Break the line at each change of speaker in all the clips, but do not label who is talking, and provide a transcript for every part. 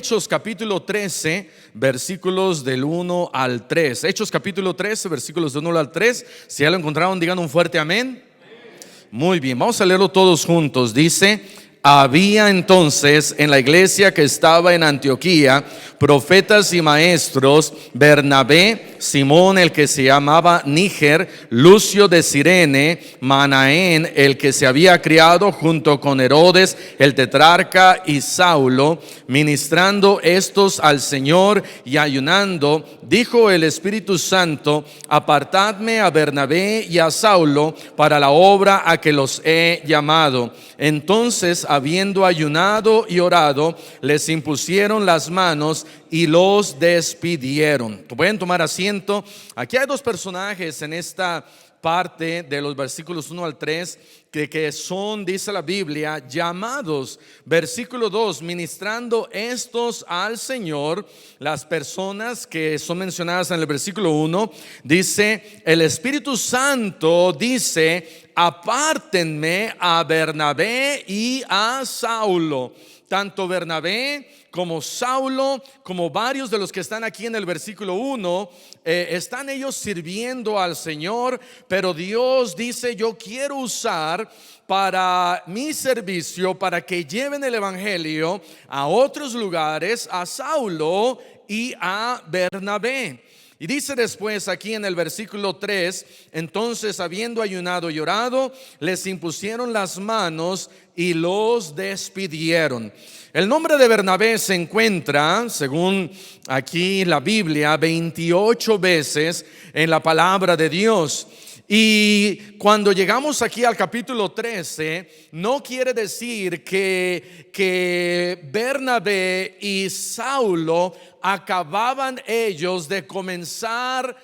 Hechos capítulo 13, versículos del 1 al 3. Hechos capítulo 13, versículos del 1 al 3. Si ya lo encontraron, digan un fuerte amén. Muy bien, vamos a leerlo todos juntos. Dice: había entonces en la iglesia que estaba en Antioquía profetas y maestros: Bernabé, Simón el que se llamaba Níger, Lucio de Cirene, Manaén el que se había criado junto con Herodes el tetrarca, y Saulo. Ministrando estos al Señor y ayunando, dijo el Espíritu Santo: apartadme a Bernabé y a Saulo para la obra a que los he llamado. Entonces, habiendo ayunado y orado, les impusieron las manos y los despidieron. Pueden tomar asiento. Aquí hay dos personajes en esta parte de los versículos 1 al 3 que son, dice la Biblia, llamados. Versículo 2: ministrando estos al Señor. Las personas que son mencionadas en el versículo 1, dice: el Espíritu Santo dice: apártenme a Bernabé y a Saulo. Tanto Bernabé como Saulo, como varios de los que están aquí en el versículo 1, están ellos sirviendo al Señor, pero Dios dice: yo quiero usar para mi servicio, para que lleven el evangelio a otros lugares, a Saulo y a Bernabé. Y dice después aquí en el versículo 3: entonces, habiendo ayunado y orado, les impusieron las manos y los despidieron. El nombre de Bernabé se encuentra, según aquí la Biblia, 28 veces en la palabra de Dios. Y cuando llegamos aquí al capítulo 13, no quiere decir que Bernabé y Saulo acababan ellos de comenzar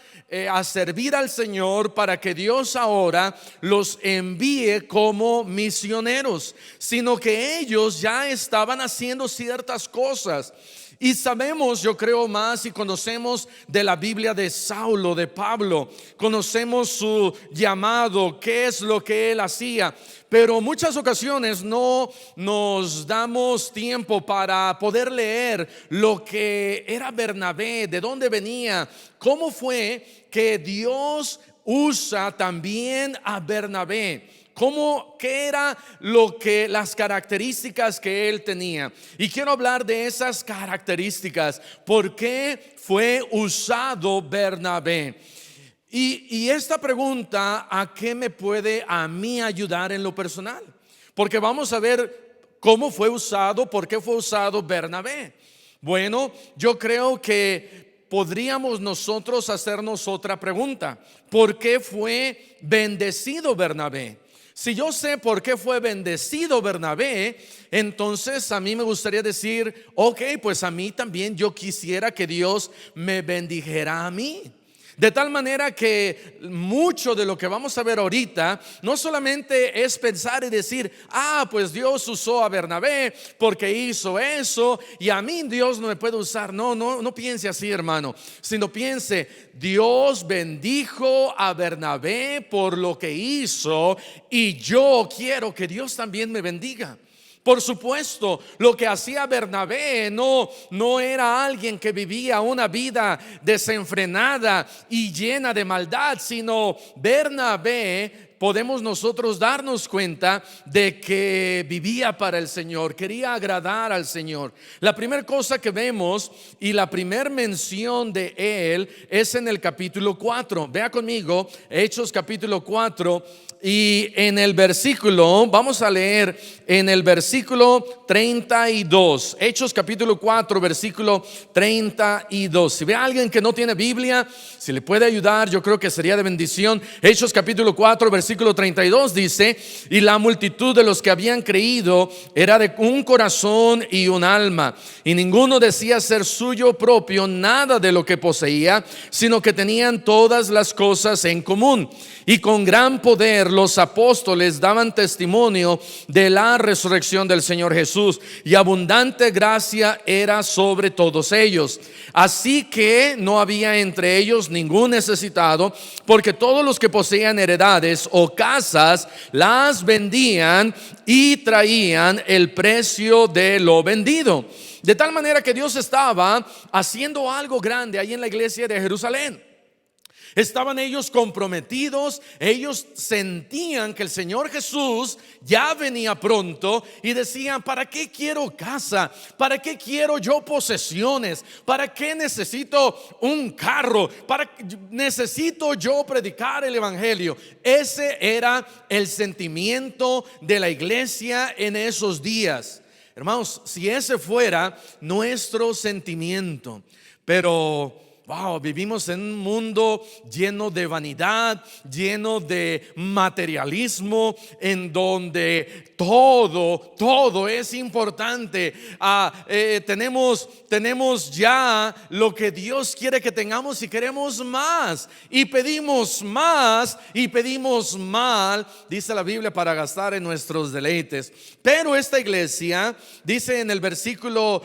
a servir al Señor para que Dios ahora los envíe como misioneros, sino que ellos ya estaban haciendo ciertas cosas. Y sabemos, yo creo, más y conocemos de la Biblia de Saulo, de Pablo. Conocemos su llamado, qué es lo que él hacía. Pero muchas ocasiones no nos damos tiempo para poder leer lo que era Bernabé, de dónde venía, cómo fue que Dios usa también a Bernabé. ¿Qué era las características que él tenía? Y quiero hablar de esas características. ¿Por qué fue usado Bernabé? Y esta pregunta, ¿a qué me puede a mí ayudar en lo personal? Porque vamos a ver cómo fue usado, por qué fue usado Bernabé. Bueno, yo creo que podríamos nosotros hacernos otra pregunta: ¿por qué fue bendecido Bernabé? Si yo sé por qué fue bendecido Bernabé, entonces a mí me gustaría decir: ok, pues a mí también yo quisiera que Dios me bendijera a mí. De tal manera que mucho de lo que vamos a ver ahorita no solamente es pensar y decir: pues Dios usó a Bernabé porque hizo eso y a mí Dios no me puede usar. No piense así, hermano, sino piense: Dios bendijo a Bernabé por lo que hizo, y yo quiero que Dios también me bendiga. Por supuesto, lo que hacía Bernabé no era alguien que vivía una vida desenfrenada y llena de maldad, sino Bernabé, podemos nosotros darnos cuenta de que vivía para el Señor, quería agradar al Señor. La primera cosa que vemos y la primera mención de él es en el capítulo 4. Vea conmigo Hechos capítulo 4. Y en el versículo, vamos a leer en el versículo 32, Hechos capítulo 4, versículo 32. Si ve a alguien que no tiene Biblia, si le puede ayudar, yo creo que sería de bendición. Hechos capítulo 4, versículo 32 dice: y la multitud de los que habían creído era de un corazón y un alma, y ninguno decía ser suyo propio nada de lo que poseía, sino que tenían todas las cosas en común. Y con gran poder los apóstoles daban testimonio de la resurrección del Señor Jesús, y abundante gracia era sobre todos ellos. Así que no había entre ellos ningún necesitado, porque todos los que poseían heredades o casas, las vendían y traían el precio de lo vendido. De tal manera que Dios estaba haciendo algo grande ahí en la iglesia de Jerusalén. Estaban ellos comprometidos, ellos sentían que el Señor Jesús ya venía pronto y decían: ¿para qué quiero casa? ¿Para qué quiero yo posesiones? ¿Para qué necesito un carro? ¿Para qué necesito yo predicar el evangelio? Ese era el sentimiento de la iglesia en esos días. Hermanos, si ese fuera nuestro sentimiento, pero wow, vivimos en un mundo lleno de vanidad, lleno de materialismo, en donde todo es importante. Tenemos ya lo que Dios quiere que tengamos y queremos más. Y pedimos más y pedimos mal, dice la Biblia, para gastar en nuestros deleites. Pero esta iglesia dice en el versículo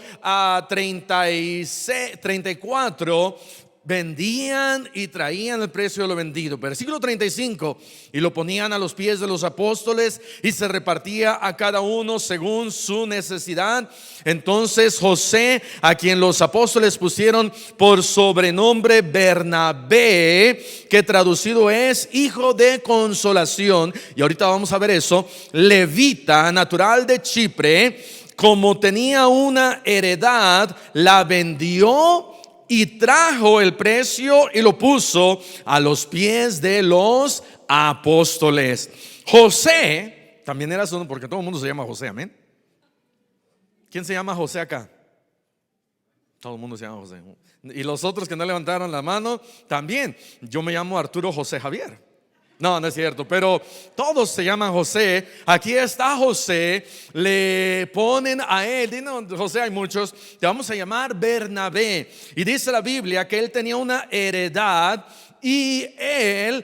34: vendían y traían el precio de lo vendido. Versículo 35: y lo ponían a los pies de los apóstoles y se repartía a cada uno según su necesidad. Entonces José, a quien los apóstoles pusieron por sobrenombre Bernabé, que traducido es hijo de consolación, y ahorita vamos a ver eso, levita, natural de Chipre, como tenía una heredad, la vendió y trajo el precio y lo puso a los pies de los apóstoles. José también era su nombre, porque todo el mundo se llama José, amén. ¿Quién se llama José acá? Todo el mundo se llama José. Y los otros que no levantaron la mano también. Yo me llamo Arturo José Javier. No es cierto, pero todos se llaman José. Aquí está José, le ponen a él, no, José, hay muchos, te vamos a llamar Bernabé. Y dice la Biblia que él tenía una heredad y él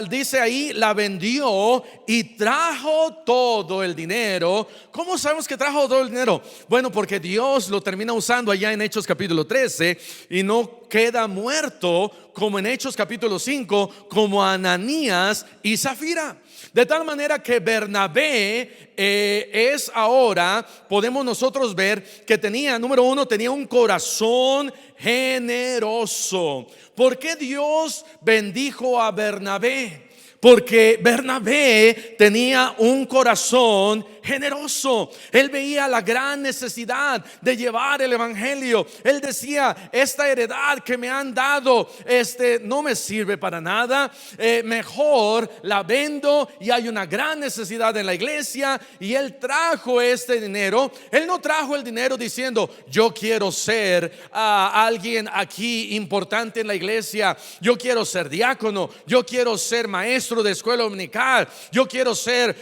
dice ahí, la vendió y trajo todo el dinero. ¿Cómo sabemos que trajo todo el dinero? Bueno, porque Dios lo termina usando allá en Hechos capítulo 13 y no queda muerto como en Hechos capítulo 5, como Ananías y Zafira. De tal manera que Bernabé es ahora, podemos nosotros ver que tenía, número uno, tenía un corazón generoso. ¿Por qué Dios bendijo a Bernabé? Porque Bernabé tenía un corazón generoso. Él veía la gran necesidad de llevar el evangelio. Él decía: esta heredad que me han dado no me sirve para nada, mejor la vendo, y hay una gran necesidad en la iglesia. Y él trajo este dinero. Él no trajo el dinero diciendo: yo quiero ser alguien aquí importante en la iglesia, yo quiero ser diácono, yo quiero ser maestro de escuela dominical, yo quiero ser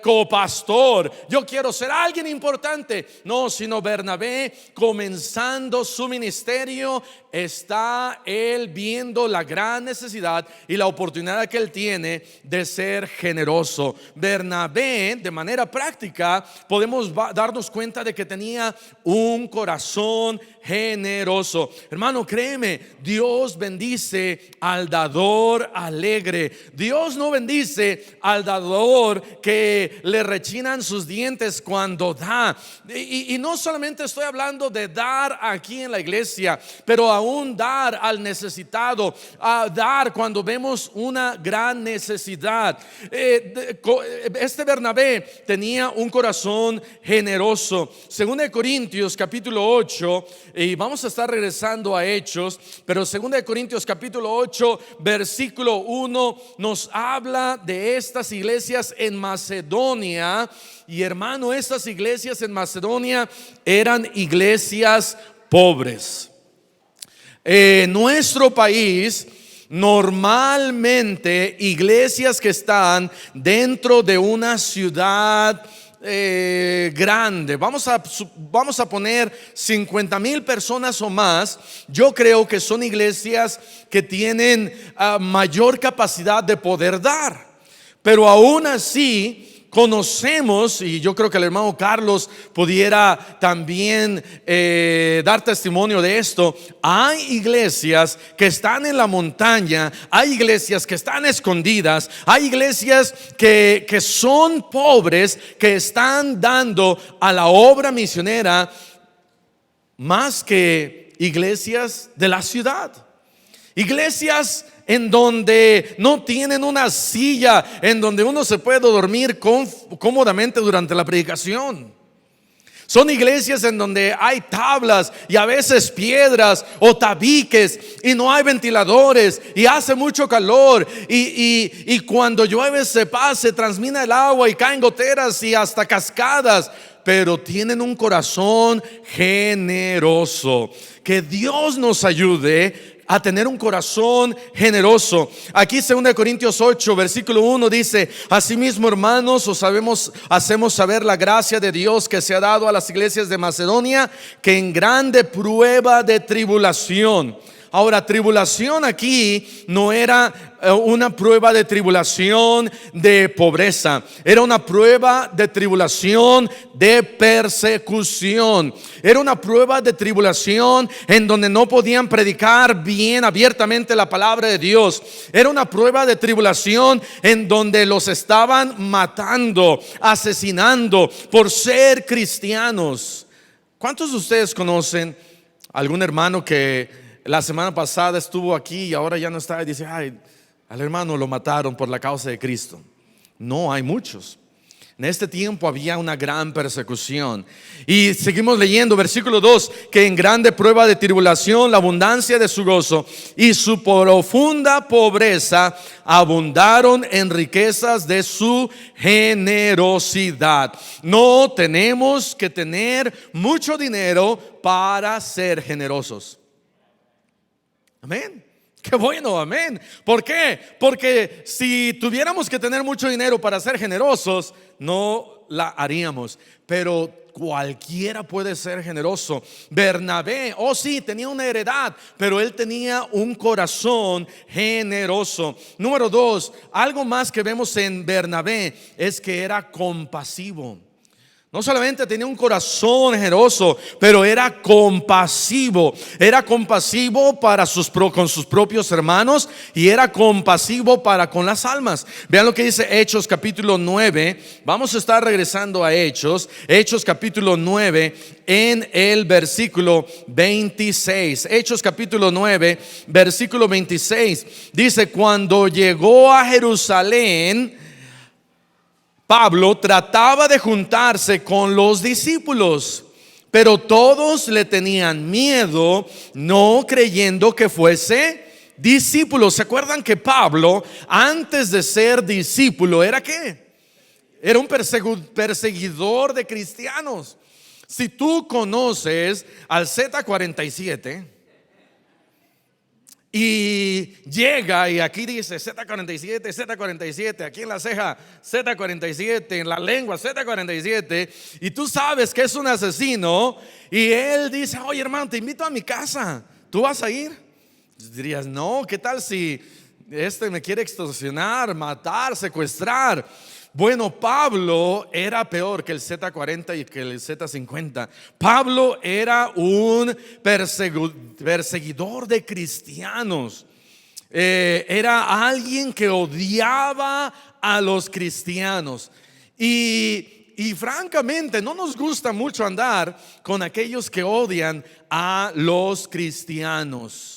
copastor, yo quiero ser alguien importante. No, sino Bernabé, comenzando su ministerio, está él viendo la gran necesidad y la oportunidad que él tiene de ser generoso. Bernabé, de manera práctica, podemos darnos cuenta de que tenía un corazón generoso. Hermano, créeme, Dios bendice al dador alegre. Dios no bendice al dador que le rechinan sus dientes cuando da. Y no solamente estoy hablando de dar aquí en la iglesia, pero aún dar al necesitado, a dar cuando vemos una gran necesidad. Este Bernabé tenía un corazón generoso. Según de Corintios capítulo 8, y vamos a estar regresando a Hechos, pero según de Corintios capítulo 8 versículo 1 nos habla de estas iglesias en Macedonia. Y hermano, estas iglesias en Macedonia eran iglesias pobres. Nuestro país, normalmente iglesias que están dentro de una ciudad grande, vamos a poner 50,000 personas o más, yo creo que son iglesias que tienen mayor capacidad de poder dar. Pero aún así, conocemos, y yo creo que el hermano Carlos pudiera también dar testimonio de esto, hay iglesias que están en la montaña, hay iglesias que están escondidas, hay iglesias que son pobres, que están dando a la obra misionera más que iglesias de la ciudad. Iglesias en donde no tienen una silla en donde uno se puede dormir cómodamente durante la predicación. Son iglesias en donde hay tablas y a veces piedras o tabiques y no hay ventiladores y hace mucho calor y cuando llueve se transmina el agua y caen goteras y hasta cascadas. Pero tienen un corazón generoso. Que Dios nos ayude a tener un corazón generoso. Aquí 2 Corintios 8 versículo 1 dice: asimismo, hermanos, hacemos saber la gracia de Dios que se ha dado a las iglesias de Macedonia, que en grande prueba de tribulación. Ahora, tribulación aquí no era una prueba de tribulación de pobreza, era una prueba de tribulación de persecución. Era una prueba de tribulación en donde no podían predicar bien abiertamente la palabra de Dios. Era una prueba de tribulación en donde los estaban matando, asesinando por ser cristianos. ¿Cuántos de ustedes conocen algún hermano que la semana pasada estuvo aquí y ahora ya no está y dice: ay, al hermano lo mataron por la causa de Cristo? No, hay muchos. En este tiempo había una gran persecución. Y seguimos leyendo versículo 2: que en grande prueba de tribulación la abundancia de su gozo y su profunda pobreza abundaron en riquezas de su generosidad. No tenemos que tener mucho dinero para ser generosos. Amén. Qué bueno, amén. ¿Por qué? Porque si tuviéramos que tener mucho dinero para ser generosos, no la haríamos. Pero cualquiera puede ser generoso. Bernabé, sí, tenía una heredad, pero él tenía un corazón generoso. Número 2, algo más que vemos en Bernabé es que era compasivo. No solamente tenía un corazón generoso, pero era compasivo. Era compasivo con sus propios hermanos y era compasivo para con las almas. Vean lo que dice Hechos capítulo 9. Vamos a estar regresando a Hechos capítulo 9 en el versículo 26. Hechos capítulo 9 versículo 26 dice: cuando llegó a Jerusalén, Pablo trataba de juntarse con los discípulos, pero todos le tenían miedo, no creyendo que fuese discípulo. ¿Se acuerdan que Pablo, antes de ser discípulo, era qué? Era un perseguidor de cristianos. Si tú conoces al Z47 y llega y aquí dice Z47, Z47, aquí en la ceja Z47, en la lengua Z47, y tú sabes que es un asesino, y él dice: oye, hermano, te invito a mi casa, ¿tú vas a ir? Dirías: no, ¿qué tal si me quiere extorsionar, matar, secuestrar? Bueno, Pablo era peor que el Z40 y que el Z50. Pablo era un perseguidor de cristianos. Era alguien que odiaba a los cristianos. Y francamente no nos gusta mucho andar con aquellos que odian a los cristianos.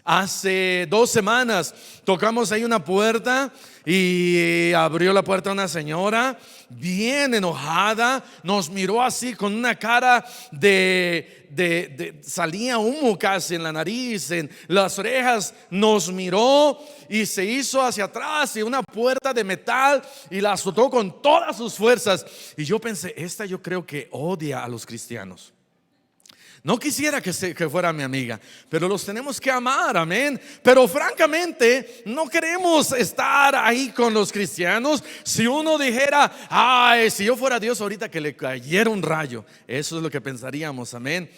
Hace 2 semanas tocamos ahí una puerta y abrió la puerta una señora bien enojada, nos miró así con una cara de salía humo casi en la nariz, en las orejas, nos miró y se hizo hacia atrás y una puerta de metal y la azotó con todas sus fuerzas. Y yo pensé: yo creo que odia a los cristianos. No quisiera que fuera mi amiga, pero los tenemos que amar, amén. Pero francamente no queremos estar ahí con los cristianos. Si uno dijera: ay, si yo fuera Dios ahorita que le cayera un rayo, eso es lo que pensaríamos, amén.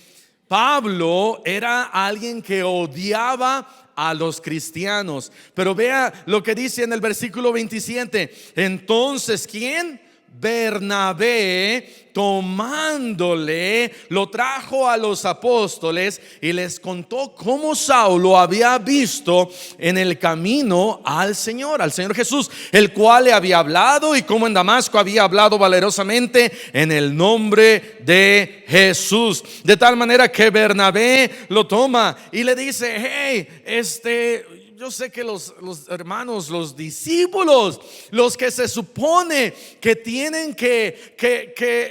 Pablo era alguien que odiaba a los cristianos. Pero vea lo que dice en el versículo 27. Entonces, ¿quién? Bernabé, tomándole, lo trajo a los apóstoles y les contó cómo Saulo había visto en el camino al Señor Jesús, el cual le había hablado, y cómo en Damasco había hablado valerosamente en el nombre de Jesús. De tal manera que Bernabé lo toma y le dice: hey, yo sé que los hermanos, los discípulos, los que se supone que tienen que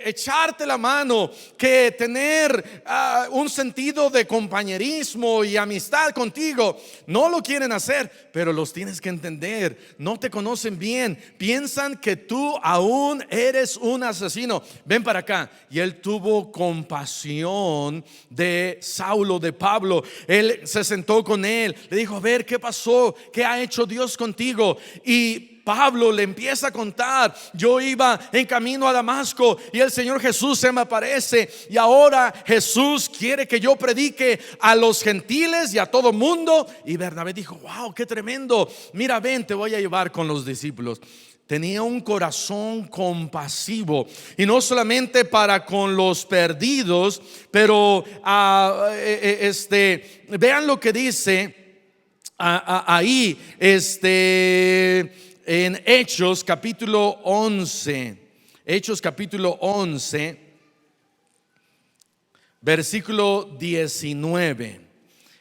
echarte la mano, que tener un sentido de compañerismo y amistad contigo, no lo quieren hacer. Pero los tienes que entender, no te conocen bien, piensan que tú aún eres un asesino. Ven para acá. Y él tuvo compasión de Saulo, de Pablo. Él se sentó con él, le dijo: a ver, ¿qué pasó? ¿Qué ha hecho Dios contigo? Y Pablo le empieza a contar: yo iba en camino a Damasco y el Señor Jesús se me aparece, y ahora Jesús quiere que yo predique a los gentiles y a todo mundo. Y Bernabé dijo: wow, qué tremendo. Mira, ven, te voy a llevar con los discípulos. Tenía un corazón compasivo, y no solamente para con los perdidos, pero vean lo que dice ahí en Hechos capítulo 11. Hechos capítulo 11, versículo 19.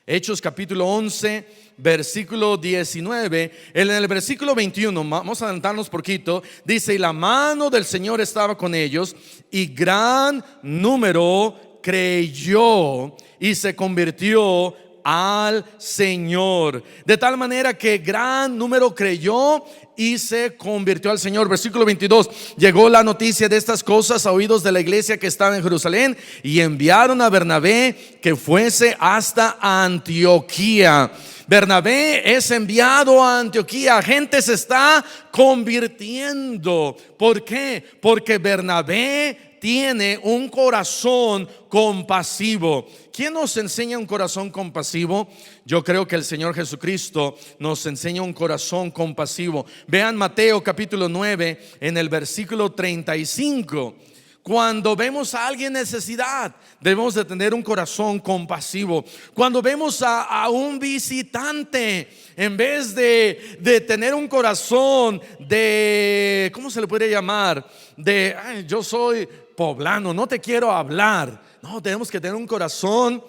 Hechos capítulo 11, versículo 19. En el versículo 21, vamos a adelantarnos poquito, dice: y la mano del Señor estaba con ellos, y gran número creyó y se convirtió al Señor. De tal manera que gran número creyó y se convirtió al Señor. Versículo 22: llegó la noticia de estas cosas a oídos de la iglesia que estaba en Jerusalén, y enviaron a Bernabé que fuese hasta Antioquía. Bernabé es enviado a Antioquía. Gente se está convirtiendo. ¿Por qué? Porque Bernabé tiene un corazón compasivo. ¿Quién nos enseña un corazón compasivo? Yo creo que el Señor Jesucristo nos enseña un corazón compasivo. Vean Mateo capítulo 9 en el versículo 35. Cuando vemos a alguien en necesidad, debemos de tener un corazón compasivo. Cuando vemos a un visitante, en vez de tener un corazón de, ¿cómo se le puede llamar? De, yo soy poblano, no te quiero hablar. No, tenemos que tener un corazón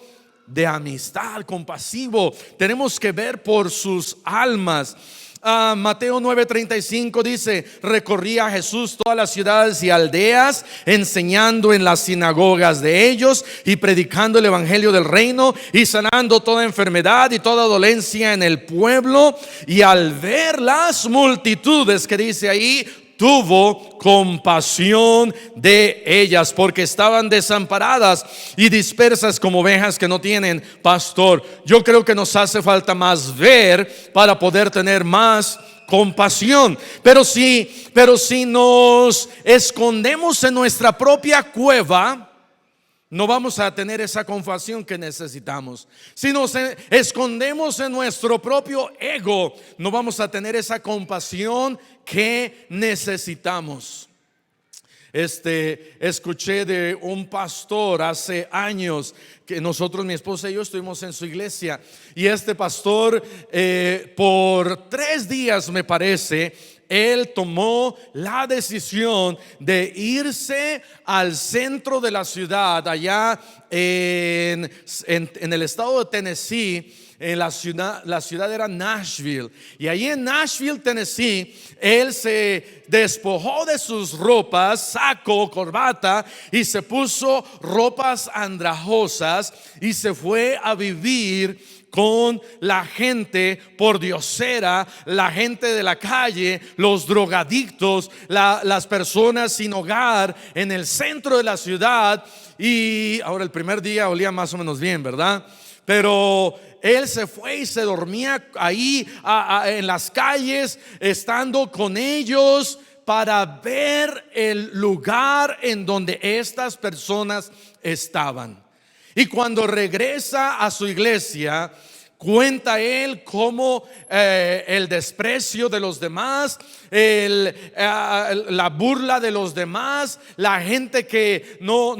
de amistad, compasivo. Tenemos que ver por sus almas. Mateo 9:35 dice: recorría Jesús todas las ciudades y aldeas, enseñando en las sinagogas de ellos y predicando el evangelio del reino y sanando toda enfermedad y toda dolencia en el pueblo. Y al ver las multitudes, que dice ahí, tuvo compasión de ellas, porque estaban desamparadas y dispersas como ovejas que no tienen pastor. Yo creo que nos hace falta más ver para poder tener más compasión. Pero si nos escondemos en nuestra propia cueva, no vamos a tener esa compasión que necesitamos. Si nos escondemos en nuestro propio ego, no vamos a tener esa compasión que necesitamos. Escuché de un pastor hace años que nosotros, mi esposa y yo, estuvimos en su iglesia, y este pastor por 3 días, me parece, él tomó la decisión de irse al centro de la ciudad, allá en el estado de Tennessee. En la ciudad era Nashville, y ahí en Nashville, Tennessee, él se despojó de sus ropas, saco, corbata, y se puso ropas andrajosas y se fue a vivir con la gente pordiosera, la gente de la calle, los drogadictos, las personas sin hogar en el centro de la ciudad. Y ahora, el primer día olía más o menos bien, ¿verdad? Pero él se fue y se dormía ahí en las calles, estando con ellos, para ver el lugar en donde estas personas estaban. Y cuando regresa a su iglesia, Cuenta él cómo el desprecio de los demás, la burla de los demás, la gente que no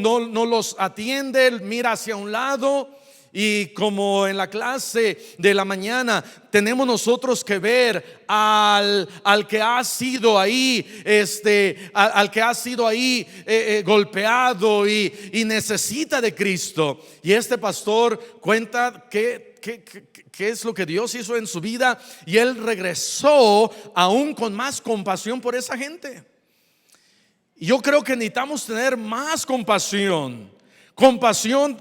los atiende, mira hacia un lado. Y como en la clase de la mañana tenemos nosotros que ver al que ha sido ahí, al que ha sido ahí golpeado y necesita de Cristo. Y este pastor cuenta qué es lo que Dios hizo en su vida, y él regresó aún con más compasión por esa gente. Y yo creo que necesitamos tener más compasión.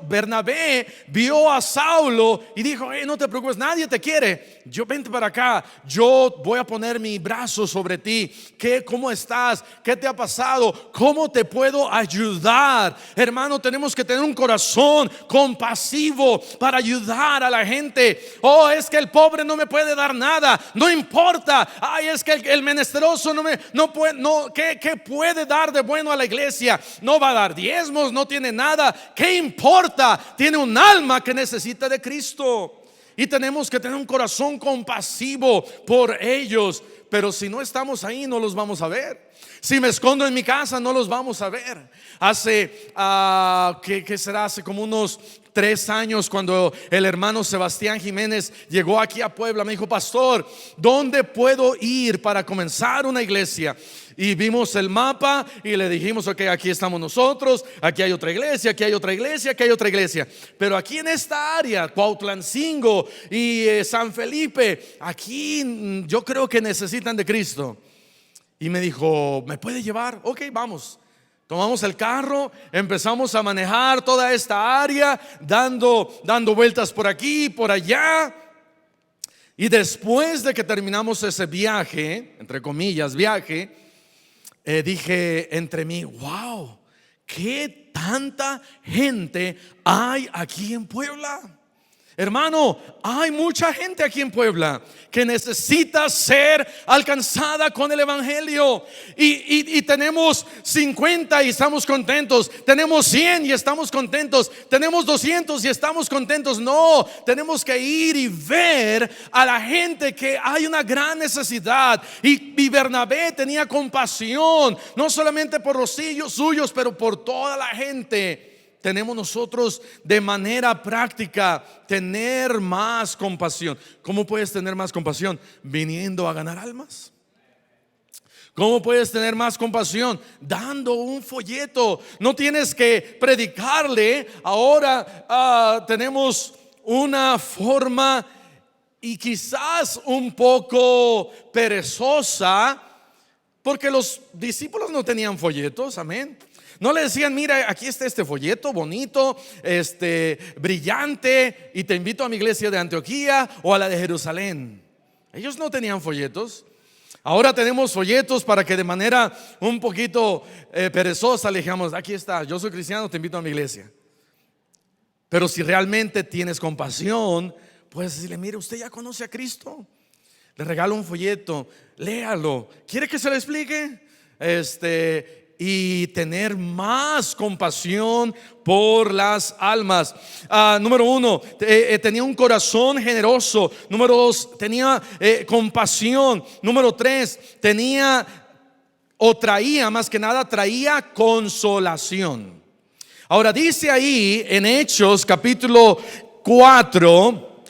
Bernabé vio a Saulo y dijo: no te preocupes, nadie te quiere. Yo vente para acá, yo voy a poner mi brazo sobre ti. ¿Cómo estás? ¿Qué te ha pasado? ¿Cómo te puedo ayudar? Hermano, tenemos que tener un corazón compasivo para ayudar a la gente. Oh, es que el pobre no me puede dar nada. No importa. Ay, es que el menesteroso ¿qué puede dar de bueno a la iglesia? No va a dar diezmos, no tiene nada. ¿Qué importa? Tiene un alma que necesita de Cristo. Y tenemos que tener un corazón compasivo por ellos. Pero si no estamos ahí, no los vamos a ver. Si me escondo en mi casa, no los vamos a ver. Hace, ¿qué será? Hace como unos 3 años, cuando el hermano Sebastián Jiménez llegó aquí a Puebla, me dijo: pastor, ¿dónde puedo ir para comenzar una iglesia? Y vimos el mapa y le dijimos: ok, aquí estamos nosotros, aquí hay otra iglesia, aquí hay otra iglesia, aquí hay otra iglesia. Pero aquí en esta área, Cuautlancingo y San Felipe, aquí yo creo que necesitan de Cristo. Y me dijo: ¿me puede llevar? Ok, vamos. Tomamos el carro, empezamos a manejar toda esta área, dando vueltas por aquí, por allá. Y después de que terminamos ese viaje, entre comillas, viaje, dije entre mí: wow, qué tanta gente hay aquí en Puebla. Hermano, hay mucha gente aquí en Puebla que necesita ser alcanzada con el evangelio. Y tenemos 50 y estamos contentos. Tenemos 100 y estamos contentos. Tenemos 200 y estamos contentos. No, tenemos que ir y ver a la gente que hay una gran necesidad. Y Bernabé tenía compasión, no solamente por los suyos, pero por toda la gente. Tenemos nosotros de manera práctica tener más compasión. ¿Cómo puedes tener más compasión? Viniendo a ganar almas. ¿Cómo puedes tener más compasión? Dando un folleto. No tienes que predicarle. Ahora tenemos una forma y quizás un poco perezosa, porque los discípulos no tenían folletos. Amén. No le decían: mira, aquí está este folleto bonito, brillante, y te invito a mi iglesia de Antioquía o a la de Jerusalén. Ellos no tenían folletos. Ahora tenemos folletos para que de manera un poquito perezosa le digamos: aquí está, yo soy cristiano, te invito a mi iglesia. Pero si realmente tienes compasión, puedes decirle: mire, usted ya conoce a Cristo. Le regalo un folleto, léalo. ¿Quiere que se lo explique? Y tener más compasión por las almas. Número 1, tenía un corazón generoso. Número 2, tenía compasión. Número 3, traía, más que nada, traía consolación. Ahora dice ahí en Hechos capítulo 4,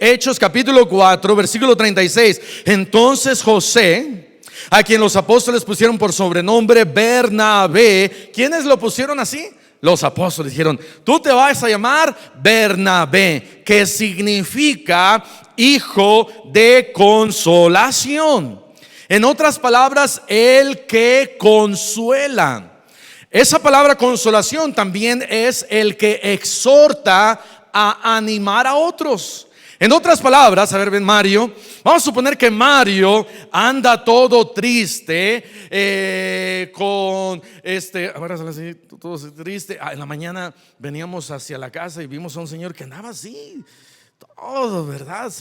versículo 36: entonces José, a quien los apóstoles pusieron por sobrenombre Bernabé. ¿Quiénes lo pusieron así? Los apóstoles dijeron: tú te vas a llamar Bernabé, que significa hijo de consolación. En otras palabras, el que consuela. Esa palabra consolación también es el que exhorta a animar a otros. En otras palabras, a ver, ven Mario. Vamos a suponer que Mario anda todo triste, todo triste. En la mañana veníamos hacia la casa y vimos a un señor que andaba así, todo, ¿verdad?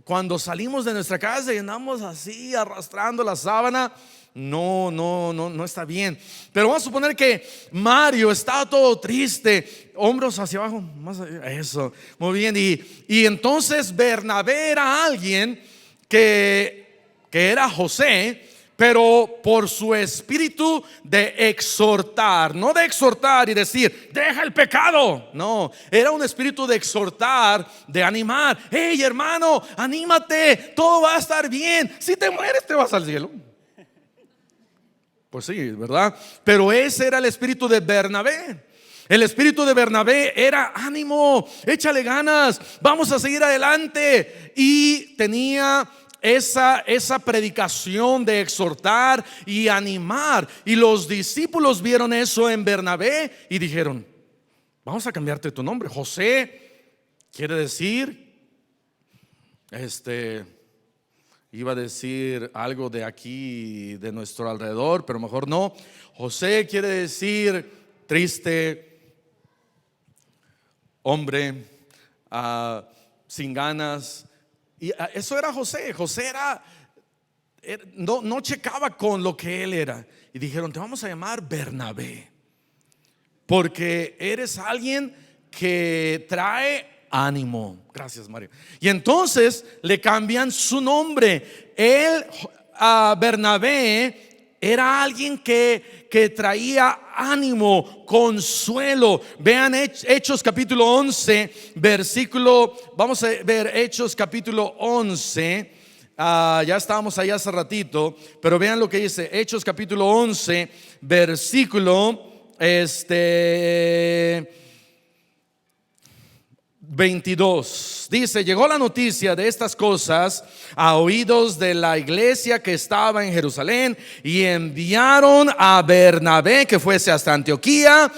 Cuando salimos de nuestra casa y andamos así arrastrando la sábana, no está bien. Pero vamos a suponer que Mario está todo triste, hombros hacia abajo, más allá, eso, muy bien. Y entonces Bernabé era alguien que era José, pero por su espíritu de exhortar, no de exhortar y decir deja el pecado, no, era un espíritu de exhortar, de animar. Hey hermano, anímate, todo va a estar bien, si te mueres te vas al cielo. Pues sí, ¿verdad? Pero ese era el espíritu de Bernabé. El espíritu de Bernabé era ánimo, échale ganas, vamos a seguir adelante. Y tenía esa predicación de exhortar y animar. Y los discípulos vieron eso en Bernabé y dijeron: vamos a cambiarte tu nombre. José quiere decir, iba a decir algo de aquí, de nuestro alrededor, pero mejor no. José quiere decir triste, hombre, sin ganas. Y eso era José. José no checaba con lo que él era. Y dijeron: te vamos a llamar Bernabé, porque eres alguien que trae ánimo. Gracias, Mario. Y entonces le cambian su nombre. Bernabé era alguien que traía ánimo, consuelo. Vean Hechos capítulo 11 versículo, vamos a ver Hechos capítulo 11. Ya estábamos allá hace ratito, pero vean lo que dice Hechos capítulo 11 versículo 22. Dice: llegó la noticia de estas cosas a oídos de la iglesia que estaba en Jerusalén, y enviaron a Bernabé que fuese hasta Antioquía.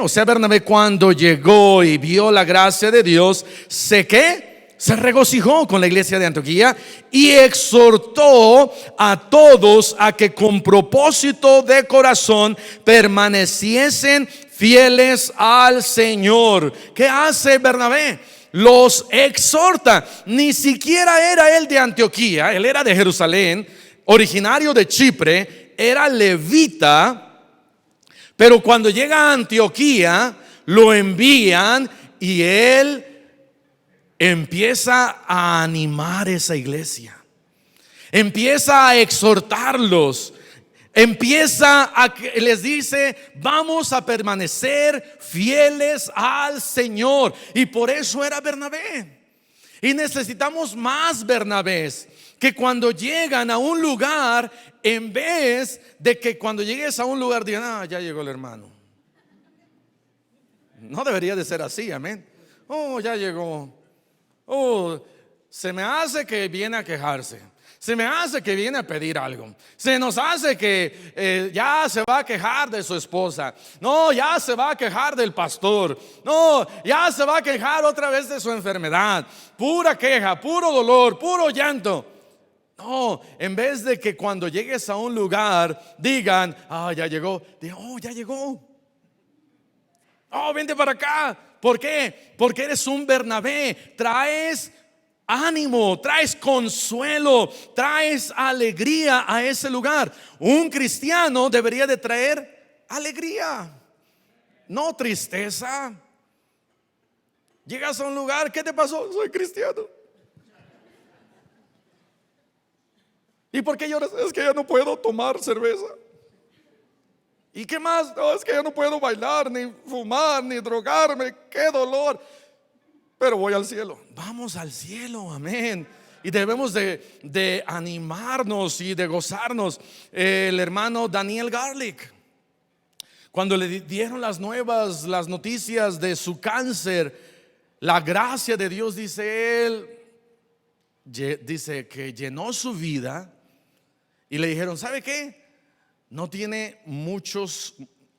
O sea, Bernabé, cuando llegó y vio la gracia de Dios, se regocijó con la iglesia de Antioquía y exhortó a todos a que con propósito de corazón permaneciesen fieles al Señor. ¿Qué hace Bernabé? Los exhorta. Ni siquiera era él de Antioquía, él era de Jerusalén, originario de Chipre, era levita. Pero cuando llega a Antioquía, lo envían y él empieza a animar esa iglesia, empieza a exhortarlos, les dice: vamos a permanecer fieles al Señor. Y por eso era Bernabé. Y necesitamos más Bernabés, que cuando llegan a un lugar, en vez de que cuando llegues a un lugar digan: ya llegó el hermano. No debería de ser así, amén. Ya llegó. Se me hace que viene a quejarse, se me hace que viene a pedir algo, se nos hace que ya se va a quejar de su esposa, no, ya se va a quejar del pastor, no, ya se va a quejar otra vez de su enfermedad. Pura queja, puro dolor, puro llanto. No, en vez de que cuando llegues a un lugar digan: ya llegó, ya llegó, vente para acá. ¿Por qué? Porque eres un Bernabé. Traes ánimo, traes consuelo, traes alegría a ese lugar. Un cristiano debería de traer alegría, no tristeza. Llegas a un lugar: ¿qué te pasó? Soy cristiano. ¿Y por qué lloras? Es que ya no puedo tomar cerveza. ¿Y qué más? No, es que ya no puedo bailar, ni fumar, ni drogarme. ¡Qué dolor! Pero voy al cielo. Vamos al cielo, amén. Y debemos de animarnos y de gozarnos. El hermano Daniel Garlic, cuando le dieron las noticias de su cáncer, la gracia de Dios, dice él, dice que llenó su vida. Y le dijeron: ¿sabe qué? No tiene muchos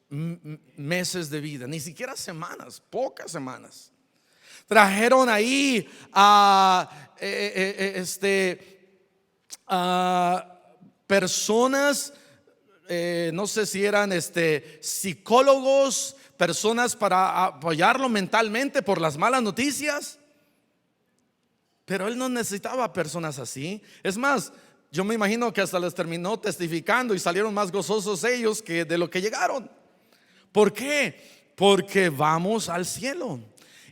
meses de vida, ni siquiera semanas, pocas semanas. Trajeron ahí a personas, no sé si eran psicólogos, personas para apoyarlo mentalmente por las malas noticias. Pero él no necesitaba personas así. Es más, yo me imagino que hasta les terminó testificando y salieron más gozosos ellos que de lo que llegaron. ¿Por qué? Porque vamos al cielo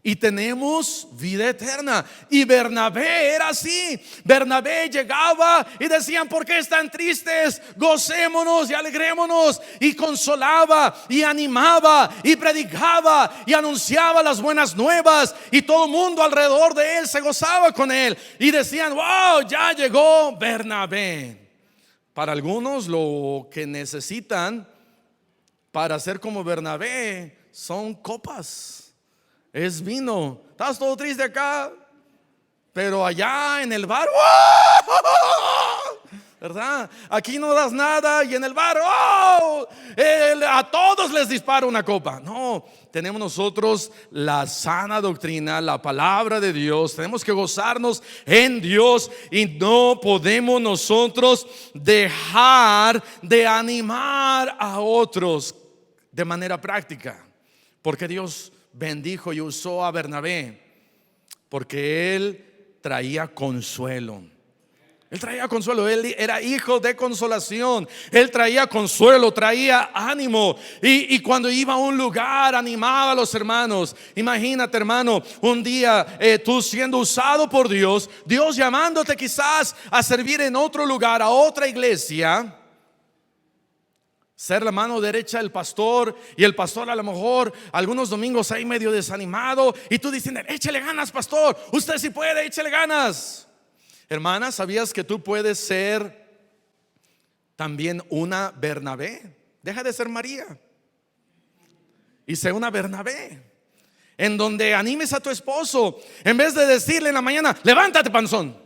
y tenemos vida eterna. Y Bernabé era así. Bernabé llegaba y decían: ¿por qué están tristes? Gocémonos y alegrémonos. Y consolaba y animaba y predicaba y anunciaba las buenas nuevas, y todo el mundo alrededor de él se gozaba con él y decían: wow, ya llegó Bernabé. Para algunos lo que necesitan para ser como Bernabé son copas, es vino. Estás todo triste acá, pero allá en el bar, ¡oh! ¿Verdad? Aquí no das nada y en el bar, ¡oh! A todos les dispara una copa. No, tenemos nosotros la sana doctrina, la palabra de Dios. Tenemos que gozarnos en Dios y no podemos nosotros dejar de animar a otros de manera práctica, porque Dios bendijo y usó a Bernabé, porque él traía consuelo. Él traía consuelo, él era hijo de consolación. Él traía consuelo, traía ánimo. Y cuando iba a un lugar, animaba a los hermanos. Imagínate, hermano, un día tú siendo usado por Dios, Dios llamándote quizás a servir en otro lugar, a otra iglesia, ser la mano derecha del pastor, y el pastor a lo mejor algunos domingos ahí medio desanimado, y tú diciendo: échale ganas, pastor, usted sí puede, échale ganas. Hermana, ¿sabías que tú puedes ser también una Bernabé? Deja de ser María y sé una Bernabé, en donde animes a tu esposo. En vez de decirle en la mañana: levántate, panzón,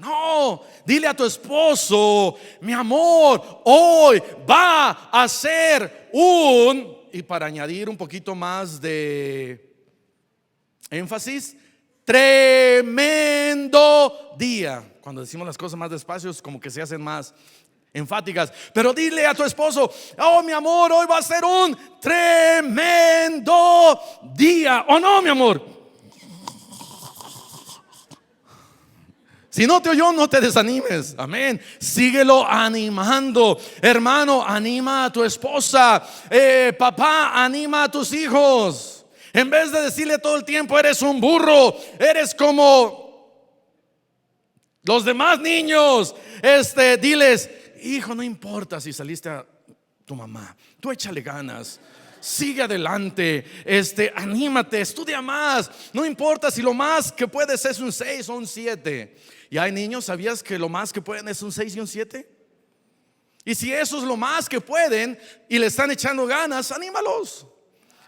no, dile a tu esposo: mi amor, hoy va a ser y para añadir un poquito más de énfasis, tremendo día. Cuando decimos las cosas más despacio, como que se hacen más enfáticas. Pero dile a tu esposo: oh, mi amor, hoy va a ser un tremendo día. ¿O no, mi amor? Si no te oyó, no te desanimes. Amén. Síguelo animando. Hermano, anima a tu esposa. Papá, anima a tus hijos. En vez de decirle todo el tiempo: eres un burro, eres como los demás niños, diles: hijo, no importa si saliste a tu mamá, tú échale ganas, sigue adelante, anímate, estudia más. No importa si lo más que puedes es un 6 o un 7. Y hay niños, ¿sabías que lo más que pueden es un 6 y un 7? Y si eso es lo más que pueden y le están echando ganas, anímalos.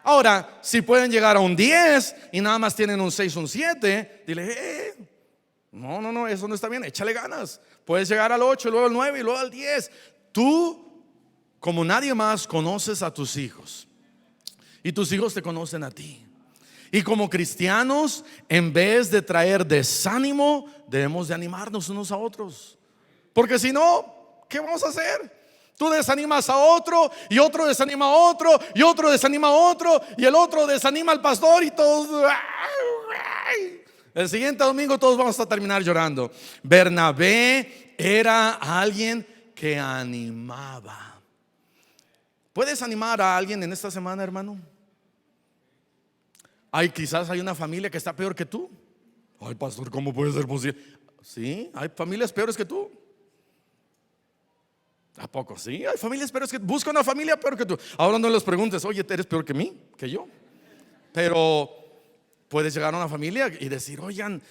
Ahora, si pueden llegar a un 10 y nada más tienen un 6 o un 7, dile: no, eso no está bien, échale ganas. Puedes llegar al 8, luego al 9 y luego al 10. Tú, como nadie más, conoces a tus hijos, y tus hijos te conocen a ti. Y como cristianos, en vez de traer desánimo, debemos de animarnos unos a otros, porque si no, ¿qué vamos a hacer? Tú desanimas a otro, y otro desanima a otro, y otro desanima a otro, y el otro desanima al pastor, y todos, el siguiente domingo todos vamos a terminar llorando. Bernabé era alguien que animaba. ¿Puedes animar a alguien en esta semana, hermano? Quizás hay una familia que está peor que tú. Ay, pastor, ¿cómo puede ser posible? Sí, hay familias peores que tú. ¿A poco? Sí, hay familias peores que tú. Busca una familia peor que tú. Ahora no les preguntes: oye, ¿eres peor que mí? Que yo. Pero puedes llegar a una familia y decir: oigan,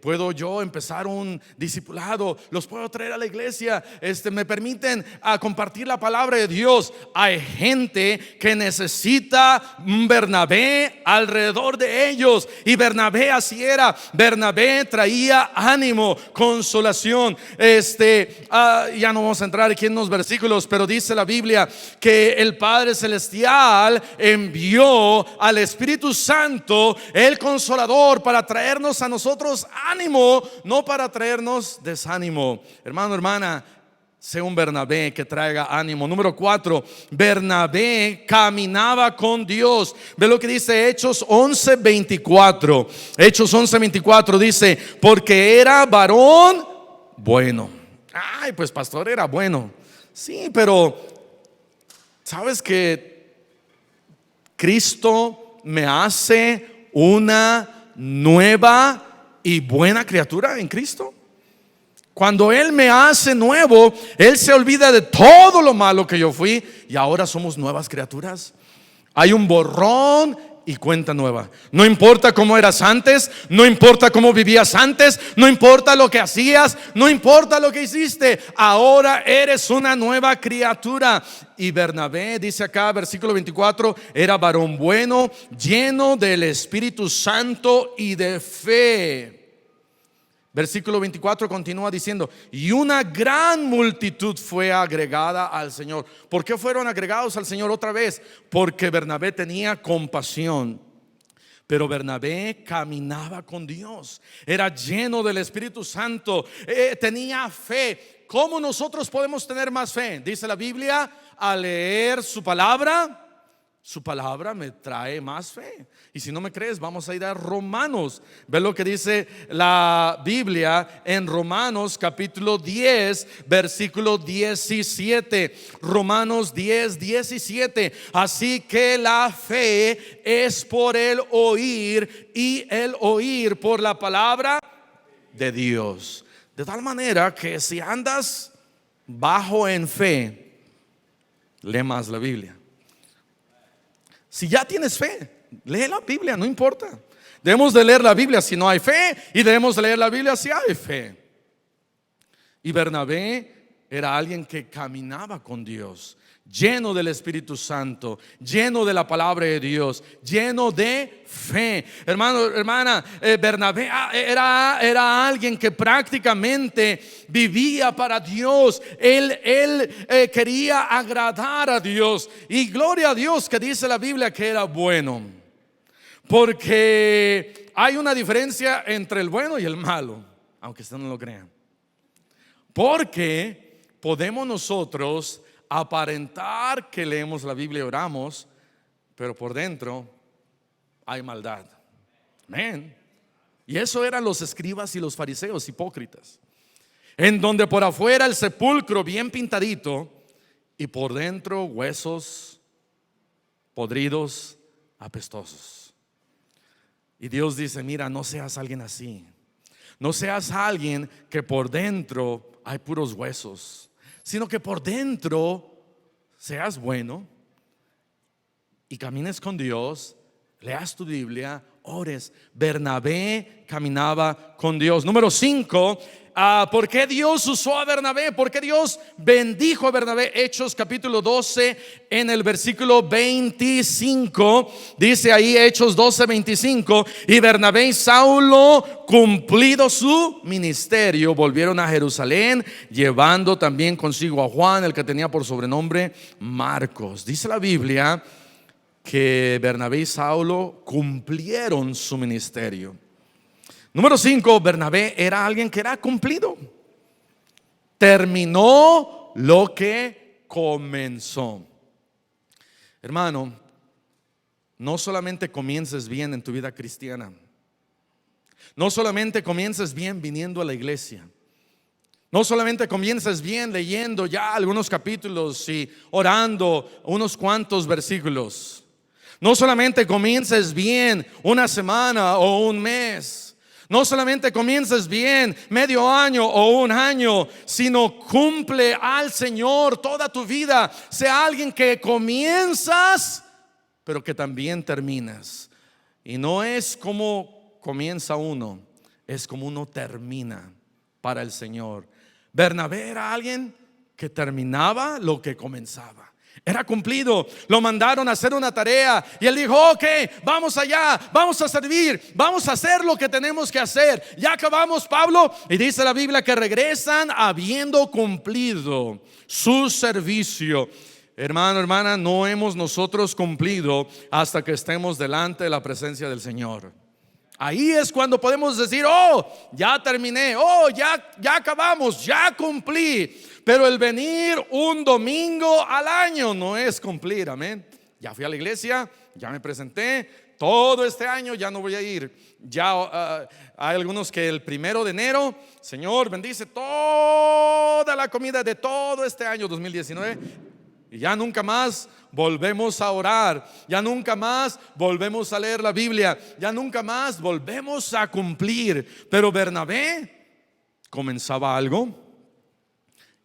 puedo yo empezar un discipulado, los puedo traer a la iglesia, me permiten a compartir la palabra de Dios. Hay gente que necesita un Bernabé alrededor de ellos, y Bernabé así era. Bernabé traía ánimo, consolación. Ya no vamos a entrar aquí en los versículos, pero dice la Biblia que el Padre Celestial envió al Espíritu Santo, el Consolador, para traernos a nosotros ánimo, no para traernos desánimo. Hermano, hermana, Sé un Bernabé que traiga ánimo. Número 4, Bernabé caminaba con Dios. Ve lo que dice Hechos 11:24. Hechos 11:24 dice: porque era varón bueno. Ay, pues pastor, era bueno. Sí, pero ¿sabes que Cristo me hace una nueva y buena criatura en Cristo? Cuando Él me hace nuevo, Él se olvida de todo lo malo que yo fui y ahora somos nuevas criaturas. Hay un borrón y cuenta nueva. No importa cómo eras antes, no importa cómo vivías antes, no importa lo que hacías, no importa lo que hiciste, ahora eres una nueva criatura. Y Bernabé, dice acá, versículo 24, era varón bueno, lleno del Espíritu Santo y de fe. Versículo 24 continúa diciendo: y una gran multitud fue agregada al Señor. ¿Por qué fueron agregados al Señor otra vez? Porque Bernabé tenía compasión. Pero Bernabé caminaba con Dios, era lleno del Espíritu Santo, tenía fe. ¿Cómo nosotros podemos tener más fe? Dice la Biblia: a leer su palabra. Su palabra me trae más fe. Y si no me crees, vamos a ir a Romanos. Ve lo que dice la Biblia en Romanos capítulo 10, versículo 17. Romanos 10, 17. Así que la fe es por el oír, y el oír por la palabra de Dios. De tal manera que si andas bajo en fe, lee más la Biblia. Si ya tienes fe, lee la Biblia, no importa. Debemos de leer la Biblia si no hay fe, y debemos de leer la Biblia si hay fe. Y Bernabé era alguien que caminaba con Dios, lleno del Espíritu Santo, lleno de la palabra de Dios, lleno de fe. Hermano, hermana, Bernabé era alguien que prácticamente vivía para Dios. Él quería agradar a Dios. Y gloria a Dios que dice la Biblia que era bueno. Porque hay una diferencia entre el bueno y el malo, aunque usted no lo crea. Porque podemos nosotros aparentar que leemos la Biblia y oramos, pero por dentro hay maldad. Amén. Y eso eran los escribas y los fariseos hipócritas, en donde por afuera el sepulcro bien pintadito y por dentro huesos podridos, apestosos. Y Dios dice: mira, no seas alguien así. No seas alguien que por dentro hay puros huesos, sino que por dentro seas bueno y camines con Dios, leas tu Biblia, ores. Bernabé caminaba con Dios. Número 5, ¿por qué Dios usó a Bernabé? ¿Por qué Dios bendijo a Bernabé? Hechos capítulo 12 en el versículo 25. Dice ahí Hechos 12, 25: y Bernabé y Saulo, cumplido su ministerio, volvieron a Jerusalén, llevando también consigo a Juan, el que tenía por sobrenombre Marcos. Dice la Biblia que Bernabé y Saulo cumplieron su ministerio. Número 5, Bernabé era alguien que era cumplido. Terminó lo que comenzó. Hermano, no solamente comiences bien en tu vida cristiana, no solamente comiences bien viniendo a la iglesia, no solamente comiences bien leyendo ya algunos capítulos y orando unos cuantos versículos, no solamente comiences bien una semana o un mes, no solamente comiences bien medio año o un año, sino cumple al Señor toda tu vida. Sea alguien que comienzas, pero que también terminas. Y no es como comienza uno, es como uno termina para el Señor. Bernabé era alguien que terminaba lo que comenzaba. Era cumplido. Lo mandaron a hacer una tarea y él dijo: ok, vamos allá, vamos a servir, vamos a hacer lo que tenemos que hacer. Ya acabamos, Pablo. Y dice la Biblia que regresan habiendo cumplido su servicio. Hermano, hermana, no hemos nosotros cumplido hasta que estemos delante de la presencia del Señor. Ahí es cuando podemos decir, oh, ya terminé, oh, ya acabamos, ya cumplí. Pero el venir un domingo al año no es cumplir, amén. Ya fui a la iglesia, ya me presenté, todo este año ya no voy a ir. Ya hay algunos que el 1 de enero, Señor, bendice toda la comida de todo este año 2019. Y ya nunca más volvemos a orar, ya nunca más volvemos a leer la Biblia, ya nunca más volvemos a cumplir. Pero Bernabé comenzaba algo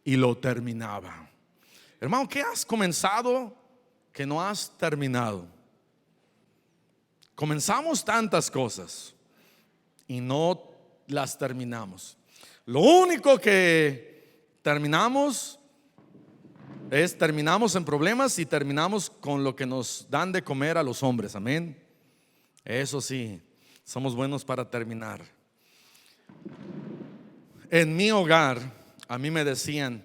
y lo terminaba. Hermano, ¿qué has comenzado que no has terminado? Comenzamos tantas cosas y no las terminamos. Lo único que terminamos en problemas y terminamos con lo que nos dan de comer a los hombres, amén. Eso sí, somos buenos para terminar. En mi hogar, a mí me decían,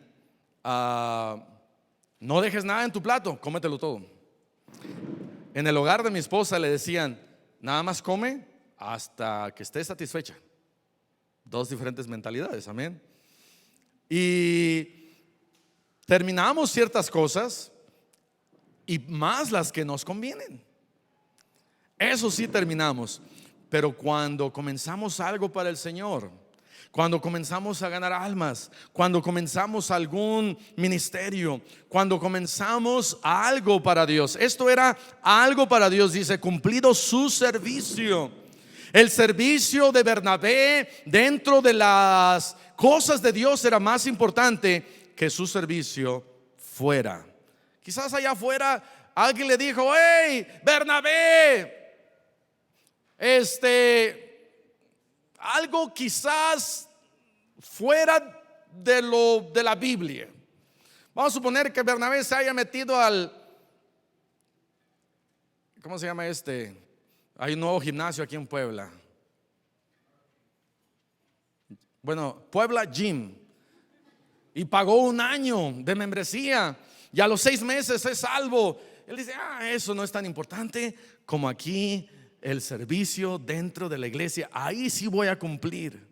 no dejes nada en tu plato, cómetelo todo. En el hogar de mi esposa le decían, nada más come hasta que estés satisfecha. Dos diferentes mentalidades, amén. Y terminamos ciertas cosas y más las que nos convienen. Eso sí terminamos. Pero cuando comenzamos algo para el Señor, cuando comenzamos a ganar almas, cuando comenzamos algún ministerio, cuando comenzamos algo para Dios, esto era algo para Dios, dice, cumplido su servicio. El servicio de Bernabé dentro de las cosas de Dios era más importante que su servicio fuera. Quizás allá afuera alguien le dijo, hey, Bernabé, algo quizás fuera de la Biblia. Vamos a suponer que Bernabé se haya metido ¿cómo se llama Hay un nuevo gimnasio aquí en Puebla. Bueno, Puebla Gym. Y pagó un año de membresía y a los 6 meses es salvo. Él dice, eso no es tan importante como aquí el servicio dentro de la iglesia. Ahí sí voy a cumplir.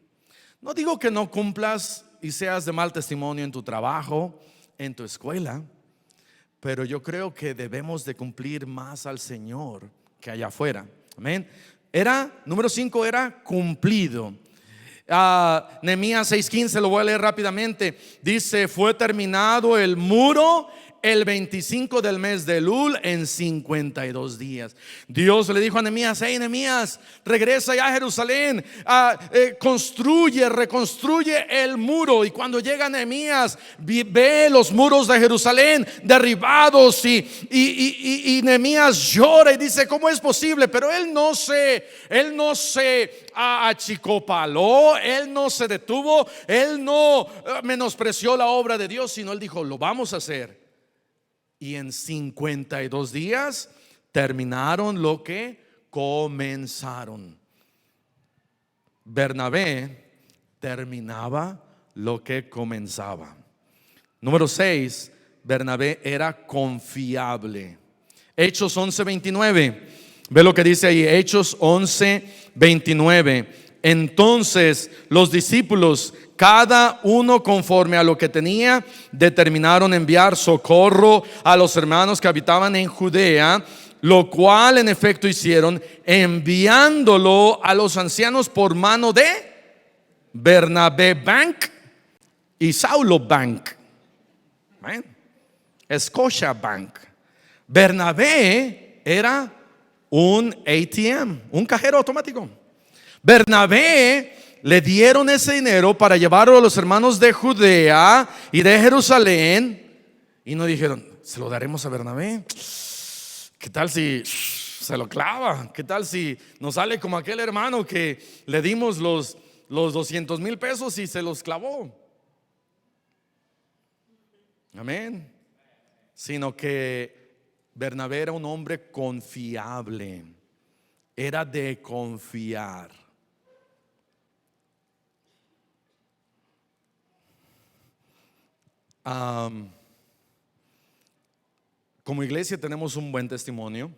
No digo que no cumplas y seas de mal testimonio en tu trabajo, en tu escuela, pero yo creo que debemos de cumplir más al Señor que allá afuera. Amén. Número 5 era cumplido. Nehemías 6:15, lo voy a leer rápidamente. Dice, fue terminado el muro el 25 del mes de Elul en 52 días. Dios le dijo a Nehemías, hey Nehemías, regresa ya a Jerusalén, reconstruye el muro. Y cuando llega Nehemías, ve los muros de Jerusalén derribados y Nehemías llora y dice, ¿cómo es posible? Pero él no se achicopaló, él no se detuvo, él no menospreció la obra de Dios, sino él dijo, lo vamos a hacer. Y en 52 días terminaron lo que comenzaron. Bernabé terminaba lo que comenzaba. Número 6, Bernabé era confiable. Hechos 11:29. Ve lo que dice ahí, Hechos 11:29. Entonces los discípulos, cada uno conforme a lo que tenía, determinaron enviar socorro a los hermanos que habitaban en Judea, lo cual en efecto hicieron, enviándolo a los ancianos por mano de Bernabé Bank y Saulo Bank, Scotia Bank. Bernabé era un ATM, un cajero automático. Bernabé le dieron ese dinero para llevarlo a los hermanos de Judea y de Jerusalén. Y no dijeron, se lo daremos a Bernabé. ¿Qué tal si se lo clava? ¿Qué tal si nos sale como aquel hermano que le dimos los 200,000 pesos y se los clavó? Amén. Sino que Bernabé era un hombre confiable. Era de confiar. Como iglesia tenemos un buen testimonio,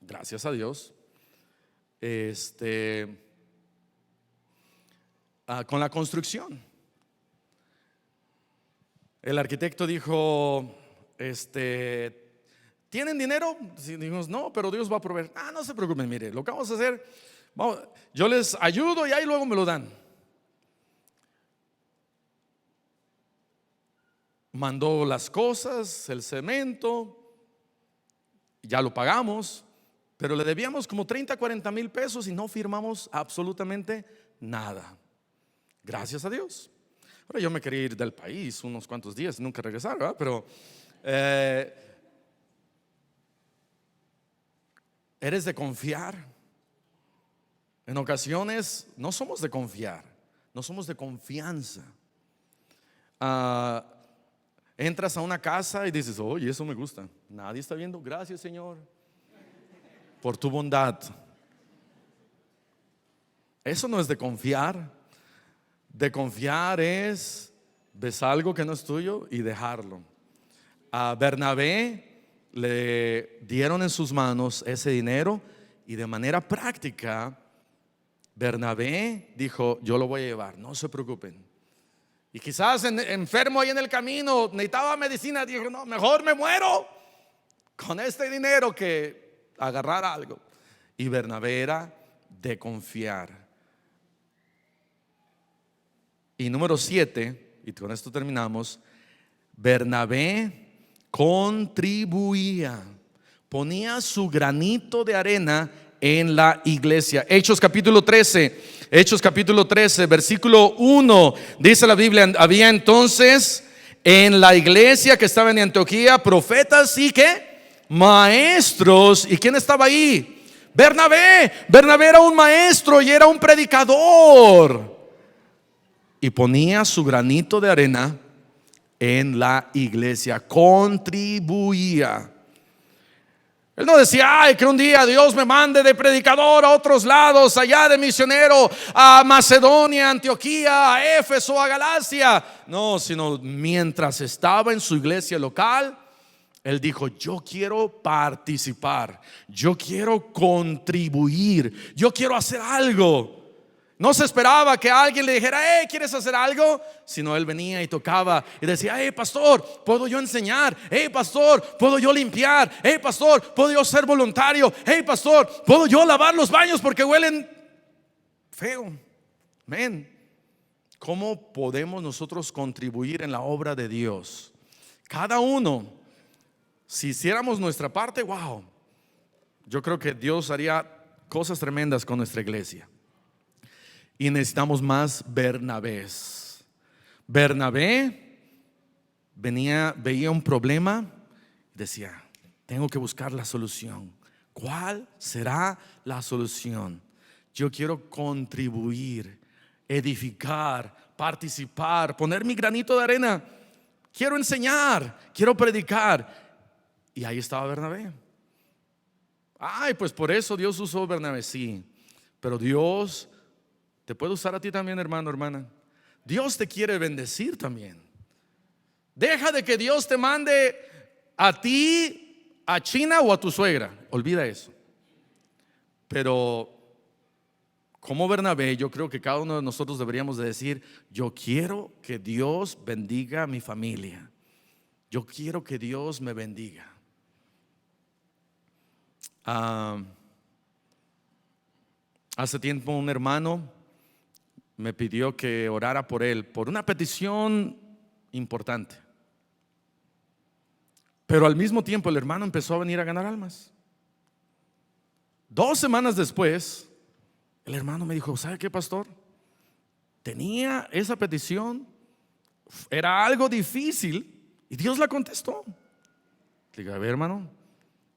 gracias a Dios. con la construcción. El arquitecto dijo, ¿tienen dinero? Dijimos, no, pero Dios va a proveer. No se preocupen, mire, lo que vamos a hacer, yo les ayudo y ahí luego me lo dan. Mandó las cosas, el cemento, ya lo pagamos, pero le debíamos como 30, 40 mil pesos y no firmamos absolutamente nada. Gracias a Dios. Ahora yo me quería ir del país unos cuantos días y nunca regresar, ¿verdad? Pero ¿eres de confiar? En ocasiones no somos de confiar, no somos de confianza. Entras a una casa y dices, oye, eso me gusta. Nadie está viendo. Gracias, Señor, por tu bondad. Eso no es de confiar. De confiar es, ves algo que no es tuyo y dejarlo. A Bernabé le dieron en sus manos ese dinero y de manera práctica Bernabé dijo, yo lo voy a llevar, no se preocupen. Y quizás enfermo ahí en el camino, necesitaba medicina, dijo, no, mejor me muero con este dinero que agarrar algo. Y Bernabé era de confiar. Y número 7, y con esto terminamos, Bernabé contribuía, ponía su granito de arena en la iglesia. Hechos capítulo 13, versículo 1, dice la Biblia, había entonces en la iglesia que estaba en Antioquía profetas y ¿qué? Maestros. ¿Y quién estaba ahí? Bernabé. Bernabé era un maestro y era un predicador. Y ponía su granito de arena en la iglesia, contribuía. Él no decía, ay, que un día Dios me mande de predicador a otros lados, allá de misionero, a Macedonia, a Antioquía, a Éfeso, a Galacia. No, sino mientras estaba en su iglesia local, él dijo, yo quiero participar, yo quiero contribuir, yo quiero hacer algo. No se esperaba que alguien le dijera, hey, ¿quieres hacer algo? Sino él venía y tocaba y decía, hey, pastor, ¿puedo yo enseñar? Hey, pastor, ¿puedo yo limpiar? Hey, pastor, ¿puedo yo ser voluntario? Hey, pastor, ¿puedo yo lavar los baños porque huelen feo? Men, ¿cómo podemos nosotros contribuir en la obra de Dios? Cada uno, si hiciéramos nuestra parte, wow, yo creo que Dios haría cosas tremendas con nuestra iglesia. Y necesitamos más Bernabés. Bernabé veía un problema y decía, tengo que buscar la solución. ¿Cuál será la solución? Yo quiero contribuir, edificar, participar, poner mi granito de arena. Quiero enseñar, quiero predicar. Y ahí estaba Bernabé. Ay, pues por eso Dios usó Bernabé, sí. Pero Dios te puede usar a ti también, hermano, hermana. Dios te quiere bendecir también. Deja de que Dios te mande a ti, a China o a tu suegra. Olvida eso. Pero como Bernabé, yo creo que cada uno de nosotros deberíamos de decir, yo quiero que Dios bendiga a mi familia. Yo quiero que Dios me bendiga. Hace tiempo un hermano me pidió que orara por él, por una petición importante. Pero al mismo tiempo el hermano empezó a venir a ganar almas. 2 semanas después, el hermano me dijo, ¿sabe qué, pastor? Tenía esa petición, era algo difícil y Dios la contestó. Le digo, a ver, hermano,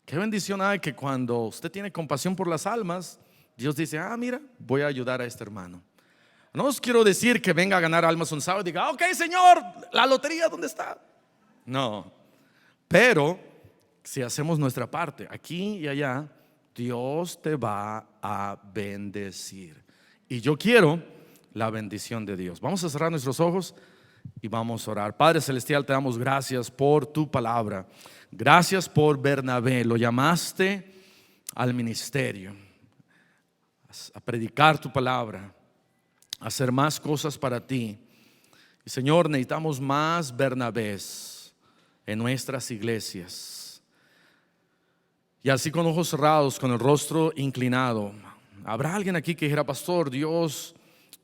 qué bendición hay que cuando usted tiene compasión por las almas, Dios dice, mira, voy a ayudar a este hermano. No os quiero decir que venga a ganar almas un sábado y diga, ok, Señor, la lotería, ¿dónde está? No, pero si hacemos nuestra parte aquí y allá, Dios te va a bendecir. Y yo quiero la bendición de Dios. Vamos a cerrar nuestros ojos y vamos a orar. Padre Celestial, te damos gracias por tu palabra. Gracias por Bernabé, lo llamaste al ministerio. a predicar tu palabra, a hacer más cosas para ti. Y Señor, necesitamos más Bernabés en nuestras iglesias. Y así con ojos cerrados, con el rostro inclinado, habrá alguien aquí que dijera: pastor, Dios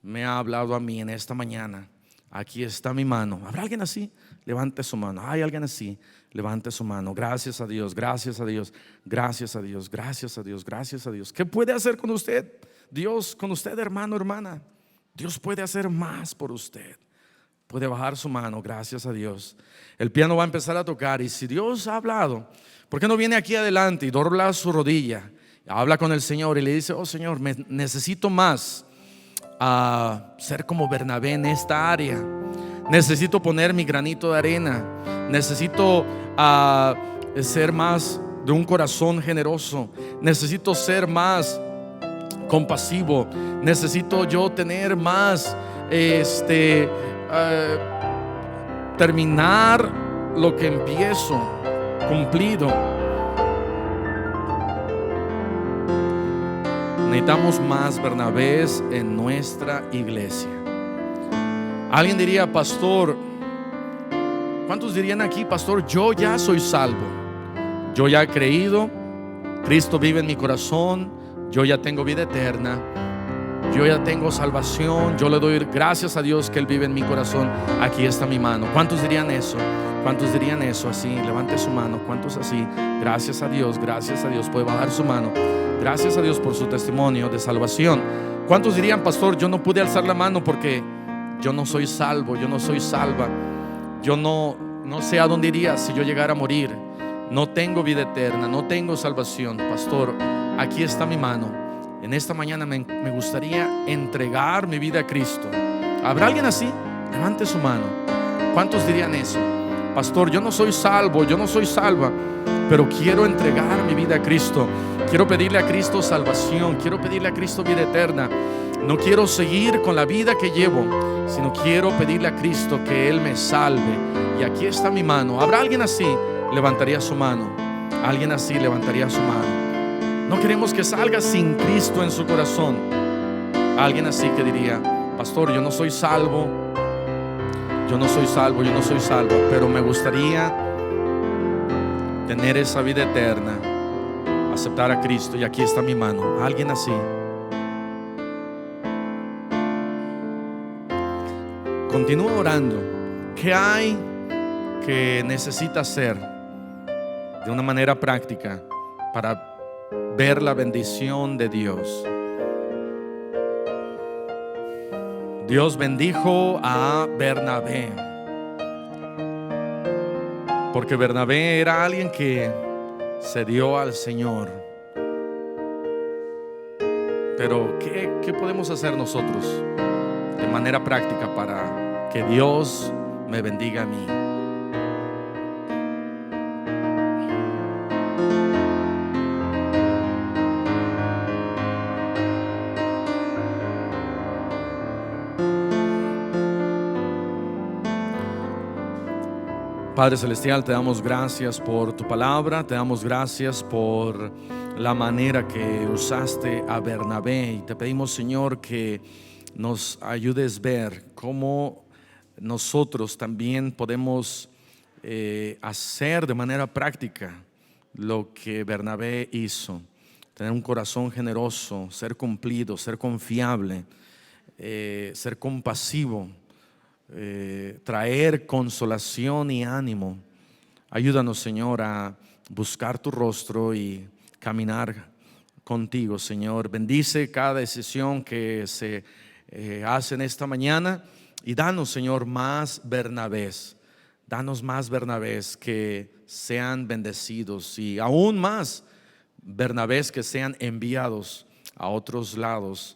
me ha hablado a mí en esta mañana. Aquí está mi mano. ¿Habrá alguien así? Levante su mano. ¿Hay alguien así? Levante su mano. Gracias a Dios, gracias a Dios, gracias a Dios, gracias a Dios, gracias a Dios. ¿Qué puede hacer con usted Dios, con usted, hermano, hermana? Dios puede hacer más por usted. Puede bajar su mano, gracias a Dios. El piano va a empezar a tocar, y si Dios ha hablado, ¿por qué no viene aquí adelante y dobla su rodilla? Habla con el Señor y le dice: oh Señor, necesito más a ser como Bernabé en esta área. Necesito poner mi granito de arena. Necesito ser más de un corazón generoso. Necesito ser más compasivo. Necesito yo tener más terminar lo que empiezo, cumplido. Necesitamos más Bernabés en nuestra iglesia. Alguien diría: pastor, ¿cuántos dirían aquí: pastor, yo ya soy salvo, yo ya he creído, Cristo vive en mi corazón, yo ya tengo vida eterna, yo ya tengo salvación, yo le doy gracias a Dios que Él vive en mi corazón, aquí está mi mano? ¿Cuántos dirían eso? ¿Cuántos dirían eso? Así, levante su mano. ¿Cuántos así? Gracias a Dios, gracias a Dios. Puede bajar su mano. Gracias a Dios por su testimonio de salvación. ¿Cuántos dirían: pastor, yo no pude alzar la mano porque yo no soy salvo, yo no soy salva, yo no sé a dónde iría si yo llegara a morir, no tengo vida eterna, no tengo salvación? Pastor, aquí está mi mano. En esta mañana me gustaría entregar mi vida a Cristo. ¿Habrá alguien así? Levante su mano. ¿Cuántos dirían eso? Pastor, yo no soy salvo, yo no soy salva, pero quiero entregar mi vida a Cristo. Quiero pedirle a Cristo salvación, quiero pedirle a Cristo vida eterna. No quiero seguir con la vida que llevo, sino quiero pedirle a Cristo que Él me salve. Y aquí está mi mano. ¿Habrá alguien así? Levantaría su mano. Alguien así levantaría su mano. No queremos que salga sin Cristo en su corazón. Alguien así que diría: pastor, yo no soy salvo, yo no soy salvo, yo no soy salvo, pero me gustaría tener esa vida eterna, aceptar a Cristo, y aquí está mi mano. Alguien así. Continúa orando. ¿Qué hay que necesita hacer de una manera práctica para ver la bendición de Dios? Dios bendijo a Bernabé porque Bernabé era alguien que se dio al Señor. Pero ¿qué podemos hacer nosotros de manera práctica para que Dios me bendiga a mí? Padre Celestial, te damos gracias por tu palabra, te damos gracias por la manera que usaste a Bernabé, y te pedimos, Señor, que nos ayudes a ver cómo nosotros también podemos hacer de manera práctica lo que Bernabé hizo: tener un corazón generoso, ser cumplido, ser confiable, ser compasivo, traer consolación y ánimo. Ayúdanos, Señor, a buscar tu rostro y caminar contigo, Señor. Bendice cada decisión que se hace en esta mañana, y danos, Señor, más Bernabés. Danos más Bernabés que sean bendecidos, y aún más Bernabés que sean enviados a otros lados